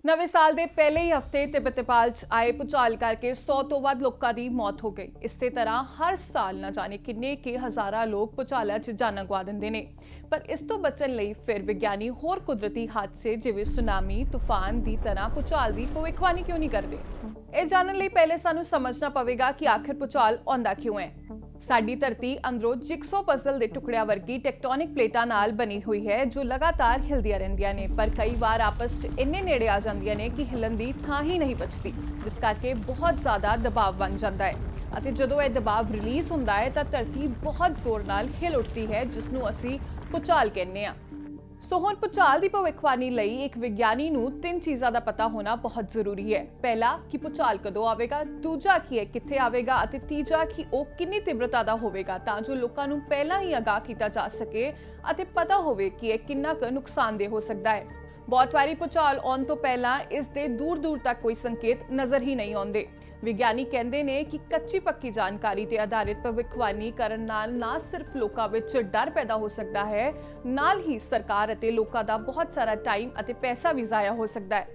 ਨਵੇਂ ਸਾਲ ਦੇ ਪਹਿਲੇ ਹੀ ਹਫਤੇ ਤਿੱਬਤ ਨੇਪਾਲ 'ਚ ਆਏ ਭੂਚਾਲ ਕਰਕੇ 100 ਤੋਂ ਵੱਧ ਲੋਕਾਂ ਦੀ ਮੌਤ ਹੋ ਗਈ। ਇਸੇ ਤਰ੍ਹਾਂ ਹਰ ਸਾਲ ਨਾ ਜਾਣੇ ਕਿੰਨੇ ਕਿ ਹਜ਼ਾਰਾਂ ਲੋਕ ਭੂਚਾਲਾਂ 'ਚ ਜਾਨਾਂ ਗਵਾ ਦਿੰਦੇ ਨੇ। ਪਰ ਇਸ ਤੋਂ ਬਚਣ ਲਈ ਫਿਰ ਵਿਗਿਆਨੀ ਹੋਰ ਕੁਦਰਤੀ ਹਾਦਸੇ ਜਿਵੇਂ ਸੁਨਾਮੀ, ਤੂਫਾਨ ਦੀ ਤਰ੍ਹਾਂ ਭੂਚਾਲ ਦੀ ਭਵਿੱਖਬਾਣੀ ਕਿਉਂ ਨਹੀਂ ਕਰਦੇ। ਇਹ ਜਾਣਨ ਲਈ ਪਹਿਲੇ ਸਾਨੂੰ ਸਮਝਣਾ ਪਵੇਗਾ ਕਿ ਆਖਿਰ ਭੂਚਾਲ ਆਉਂਦਾ ਕਿਉਂ ਹੈ। ਸਾਡੀ ਧਰਤੀ ਅੰਦਰੋਂ ਜਿਗਸੋ ਪਜ਼ਲ ਦੇ ਟੁਕੜਿਆਂ ਵਰਗੀ ਟੈਕਟੋਨਿਕ ਪਲੇਟਾਂ ਨਾਲ ਬਣੀ ਹੋਈ ਹੈ ਜੋ ਲਗਾਤਾਰ ਹਿਲਦੀਆਂ ਰਹਿੰਦੀਆਂ ਨੇ, ਪਰ ਕਈ ਵਾਰ ਆਪਸ 'ਚ ਇੰਨੇ ਨੇੜੇ ਆ ਜਾਂਦੀਆਂ ਨੇ ਕਿ ਹਿਲਣ ਦੀ ਥਾਂ ਹੀ ਨਹੀਂ ਬਚਦੀ, ਜਿਸ ਕਰਕੇ ਬਹੁਤ ਜ਼ਿਆਦਾ ਦਬਾਅ ਬਣ ਜਾਂਦਾ ਹੈ ਅਤੇ ਜਦੋਂ ਇਹ ਦਬਾਅ ਰਿਲੀਜ਼ ਹੁੰਦਾ ਹੈ ਤਾਂ ਧਰਤੀ ਬਹੁਤ ਜ਼ੋਰ ਨਾਲ ਹਿਲ ਉੱਠਦੀ ਹੈ, ਜਿਸ ਨੂੰ ਅਸੀਂ ਭੂਚਾਲ ਕਹਿੰਦੇ ਹਾਂ। ਸੋ ਹੁਣ ਭੂਚਾਲ ਦੀ ਭਵਿੱਖਬਾਣੀ ਲਈ ਇੱਕ ਵਿਗਿਆਨੀ ਨੂੰ 3 ਚੀਜ਼ਾਂ ਦਾ ਪਤਾ ਹੋਣਾ ਬਹੁਤ ਜ਼ਰੂਰੀ ਹੈ। ਪਹਿਲਾ ਕਿ ਭੂਚਾਲ ਕਦੋਂ ਆਵੇਗਾ, ਦੂਜਾ ਕਿ ਇਹ ਕਿੱਥੇ ਆਵੇਗਾ ਅਤੇ ਤੀਜਾ ਕਿ ਉਹ ਕਿੰਨੀ ਤੀਬਰਤਾ ਦਾ ਹੋਵੇਗਾ, ਤਾਂ ਜੋ ਲੋਕਾਂ ਨੂੰ ਪਹਿਲਾਂ ਹੀ ਆਗਾਹ ਕੀਤਾ ਜਾ ਸਕੇ ਅਤੇ ਪਤਾ ਹੋਵੇ ਕਿ ਇਹ ਕਿੰਨਾ ਕੁ ਨੁਕਸਾਨਦੇਹ ਹੋ ਸਕਦਾ ਹੈ। ਬਹੁਤ ਵਾਰੀ ਭੂਚਾਲ ਆਉਣ ਤੋਂ ਪਹਿਲਾਂ ਇਸ ਦੇ ਦੂਰ ਤੱਕ ਕੋਈ ਸੰਕੇਤ ਨਜ਼ਰ ਹੀ ਨਹੀਂ ਆਉਂਦੇ। ਵਿਗਿਆਨੀ ਕਹਿੰਦੇ ਨੇ ਕਿ ਕੱਚੀ ਪੱਕੀ ਜਾਣਕਾਰੀ ਤੇ ਆਧਾਰਿਤ ਭਵਿੱਖਬਾਣੀ ਕਰਨ ਨਾਲ ਨਾ ਸਿਰਫ ਲੋਕਾਂ ਵਿੱਚ ਡਰ ਪੈਦਾ ਹੋ ਸਕਦਾ ਹੈ, ਨਾਲ ਹੀ ਸਰਕਾਰ ਅਤੇ ਲੋਕਾਂ ਦਾ ਬਹੁਤ ਸਾਰਾ ਟਾਈਮ ਅਤੇ ਪੈਸਾ ਵੀ ਜ਼ਾਇਆ ਹੋ ਸਕਦਾ ਹੈ।